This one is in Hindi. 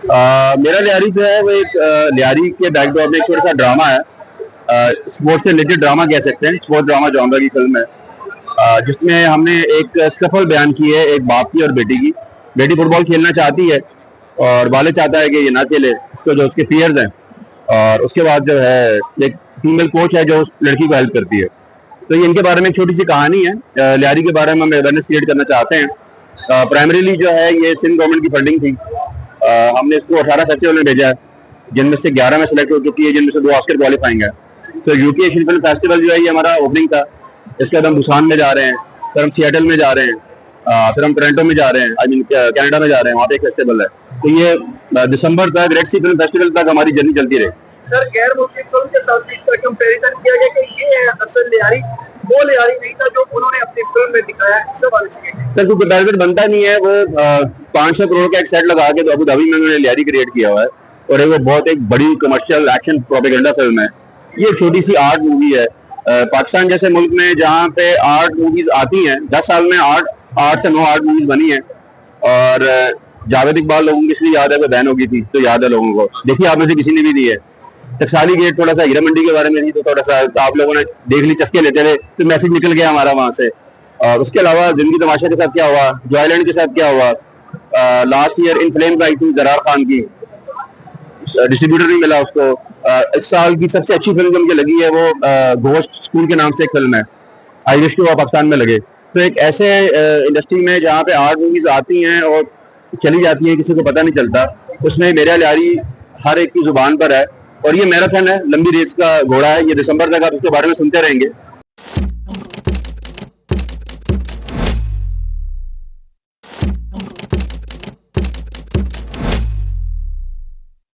मेरा लियारी जो है वो एक लियारी के बैकड्रॉप में एक छोटा सा ड्रामा है। स्पोर्ट्स से रिलेटेड ड्रामा कह सकते हैं, स्पोर्ट्स ड्रामा जॉनर की फिल्म है, जिसमें हमने एक स्कफल बयान की है एक बाप की और बेटी की। बेटी फुटबॉल खेलना चाहती है और वाले चाहता है कि ये ना खेले, उसको जो उसके फियर्स हैं, और उसके बाद जो है एक फीमेल कोच है जो उस लड़की को हेल्प करती है। तो ये इनके बारे में एक छोटी सी कहानी है। लियारी के बारे में हम अवेयरनेस क्रिएट करना चाहते हैं। प्राइमरीली जो है ये सिंध गवर्नमेंट की फंडिंग थी। हमने इसको 18 फेस्टिवल में भेजा है, जिनमें से 11 में सेलेक्ट हो चुकी है, जिनमें से 2 ऑस्कर क्वालिफाइंग है। तो यूके एशियन फिल्म फेस्टिवल जो है ये हमारा ओपनिंग था। इसके बाद हम बुसान में जा रहे हैं, फिर हम सियाटल में जा रहे हैं, फिर हम टोरंटो में जा रहे हैं, आई मीन कनाडा में जा रहे हैं, वहाँ पे एक फेस्टिवल है। तो ये दिसंबर तक रेड सी फिल्म फेस्टिवल तक हमारी जर्नी चलती रही। सर, गैर मुस्लिम फिल्म के साथ इसका कंपैरिजन किया गया कि ये है असल लियारी, वो लियारी नहीं था जो उन्होंने अपनी फिल्म में दिखाया। इस हवाले से सर कोई कंपैरिजन बनता नहीं है। वो 500 करोड़ का एक सेट लगा के तो अबू धाबी में उन्होंने लियारी क्रिएट किया हुआ है, और वो बहुत एक बड़ी कमर्शियल एक्शन प्रोपेगेंडा फिल्म है। ये छोटी सी आर्ट मूवी है। पाकिस्तान जैसे मुल्क में जहाँ पे आर्ट मूवीज आती हैं, 10 साल में 8 से 9 आर्ट मूवीज बनी हैं। और जावेद इकबाल लोगों की इसलिए याद है, वो बैन हो गई थी तो याद है लोगों को। देखिए आप में से किसी ने भी दी है। टकसाली गेट थोड़ा सा हीरा मंडी के बारे में थी, तो थोड़ा सा आप लोगों ने देख ली, चस्के लेते रहे, तो मैसेज निकल गया हमारा वहां से। और उसके अलावा जिंदगी तमाशा के साथ क्या हुआ, जो आइलैंड के साथ क्या हुआ, लास्ट ईयर इन फ्लेम्स आई थी जरार खान की, डिस्ट्रीब्यूटर नहीं मिला उसको। इस साल की सबसे अच्छी फिल्म जो मुझे लगी है वो घोस्ट स्कूल के नाम से एक फिल्म है, आई विश टू पाकिस्तान में लगे। तो एक ऐसे इंडस्ट्री में जहाँ पे आर्ट मूवीज आती हैं और चली जाती हैं, किसी को पता नहीं चलता, उसमें मेरा लियारी हर एक की जुबान पर है। और ये मैराथन है, लंबी रेस का घोड़ा है। ये दिसंबर तक आप इसके बारे में सुनते रहेंगे।